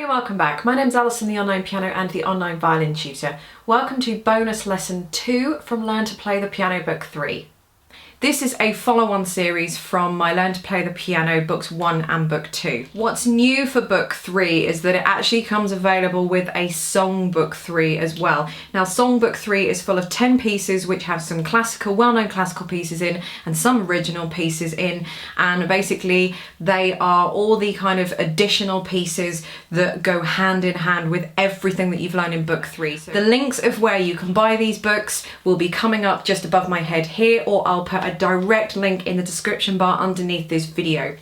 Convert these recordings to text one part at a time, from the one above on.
and welcome back. My name's Alison, the online piano and the online violin tutor. Welcome to bonus lesson 2 from Learn to Play the Piano book 3. This is a follow-on series from my Learn to Play the Piano books 1 and book 2. What's new for book 3 is that it actually comes available with a song book 3 as well. Now, song book 3 is full of 10 pieces which have some classical, well-known classical pieces in and some original pieces in, and basically they are all the kind of additional pieces that go hand in hand with everything that you've learned in book 3. So the links of where you can buy these books will be coming up just above my head here, or I'll put a direct link in the description bar underneath this video.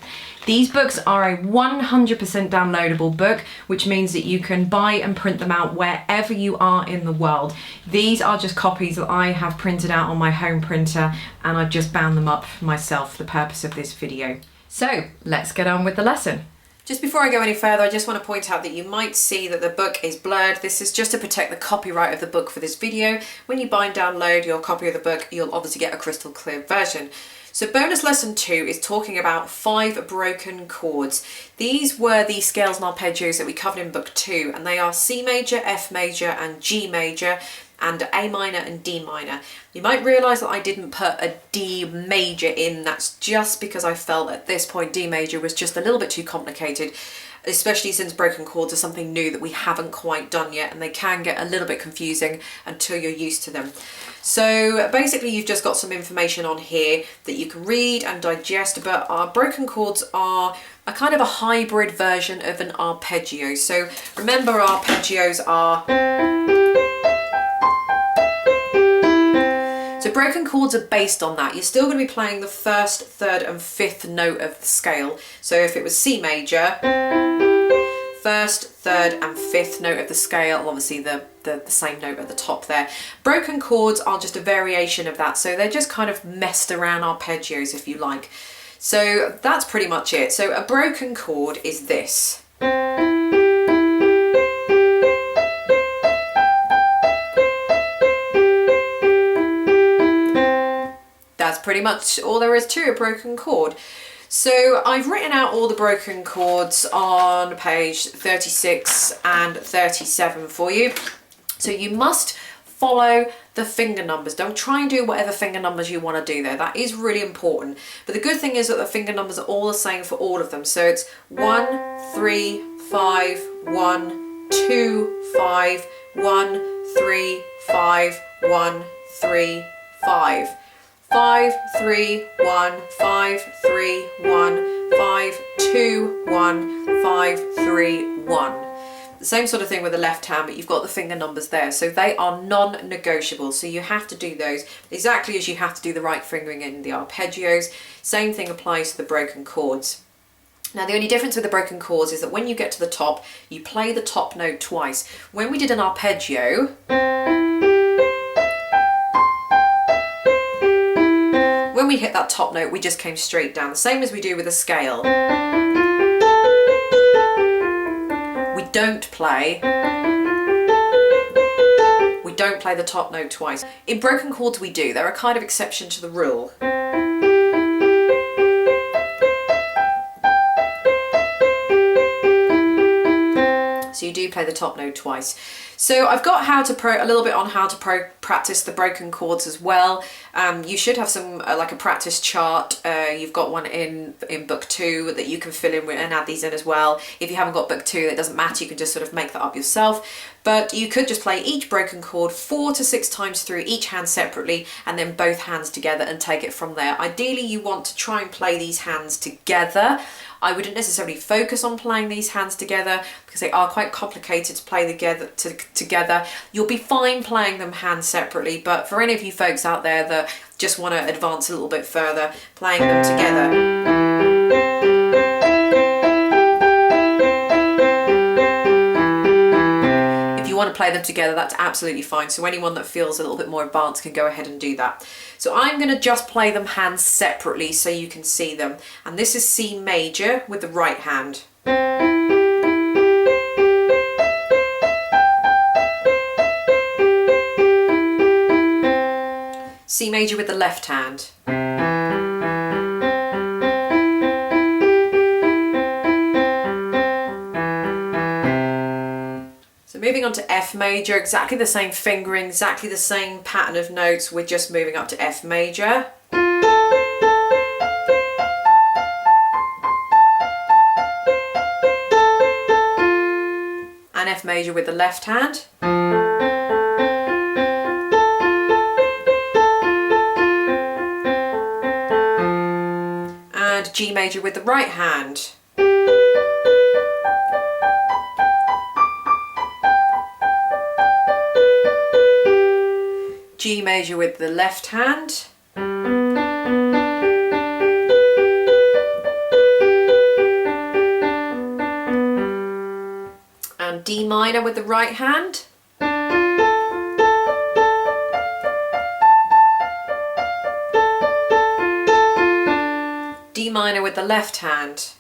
These books are a 100% downloadable book, which means that you can buy and print them out wherever you are in the world. These are just copies that I have printed out on my home printer, and I've just bound them up myself for the purpose of this video. So let's get on with the lesson. Just before I go any further, I just want to point out that you might see that the book is blurred. This is just to protect the copyright of the book for this video. When you buy and download your copy of the book, you'll obviously get a crystal clear version. So bonus lesson 2 is talking about 5 broken chords. These were the scales and arpeggios that we covered in book 2, and they are C major, F major and G major, and A minor and D minor. You might realise that I didn't put a D major in. That's just because I felt at this point D major was just a little bit too complicated, especially since broken chords are something new that we haven't quite done yet, and they can get a little bit confusing until you're used to them. So basically you've just got some information on here that you can read and digest, but our broken chords are a kind of a hybrid version of an arpeggio. So remember, arpeggios are... So broken chords are based on that. You're still going to be playing the first, third and fifth note of the scale. So if it was C major, first, third and fifth note of the scale, obviously the same note at the top there. Broken chords are just a variation of that. So they're just kind of messed around arpeggios, if you like. So that's pretty much it. So a broken chord is this. That's pretty much all there is to a broken chord. So I've written out all the broken chords on page 36 and 37 for you. So you must follow the finger numbers. Don't try and do whatever finger numbers you want to do there. That is really important. But the good thing is that the finger numbers are all the same for all of them. So it's 1, 3, 5, 1, 2, 5, 1, 3, 5, 1, 3, 5. 5, 3, 1, 5, 3, 1, 5, 2, 1, 5, 3, 1. The same sort of thing with the left hand, but you've got the finger numbers there. So they are non-negotiable. So you have to do those exactly as you have to do the right fingering in the arpeggios. Same thing applies to the broken chords. Now, the only difference with the broken chords is that when you get to the top, you play the top note twice. When we did an arpeggio, when we hit that top note, we just came straight down, the same as we do with a scale. We don't play the top note twice. In broken chords we do. They're a kind of exception to the rule. So you do play the top note twice. So I've got a little bit on how to practice the broken chords as well. You should have some like a practice chart. You've got one in book 2 that you can fill in with and add these in as well. If you haven't got book 2, it doesn't matter. You can just sort of make that up yourself. But you could just play each broken chord 4 to 6 times through, each hand separately, and then both hands together, and take it from there. Ideally, you want to try and play these hands together. I wouldn't necessarily focus on playing these hands together because they are quite complicated to play together. You'll be fine playing them hands separately, but for any of you folks out there that just want to advance a little bit further, playing them together. Want to play them together, that's absolutely fine. So anyone that feels a little bit more advanced can go ahead and do that. So I'm going to just play them hands separately so you can see them. And this is C major with the right hand. C major with the left hand. moving on to F major, exactly the same fingering, exactly the same pattern of notes, we're just moving up to F major. And F major with the left hand. And G major with the right hand. G major with the left hand. And D minor with the right hand. D minor with the left hand.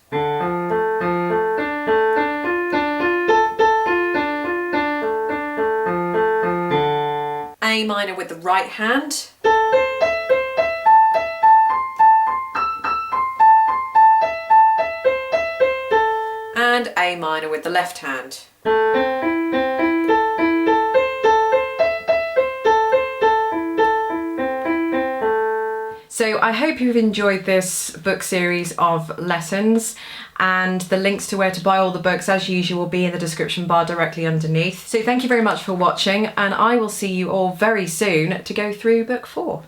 A minor with the right hand. And A minor with the left hand. So I hope you've enjoyed this book series of lessons, and the links to where to buy all the books as usual will be in the description bar directly underneath. So thank you very much for watching, and I will see you all very soon to go through book 4.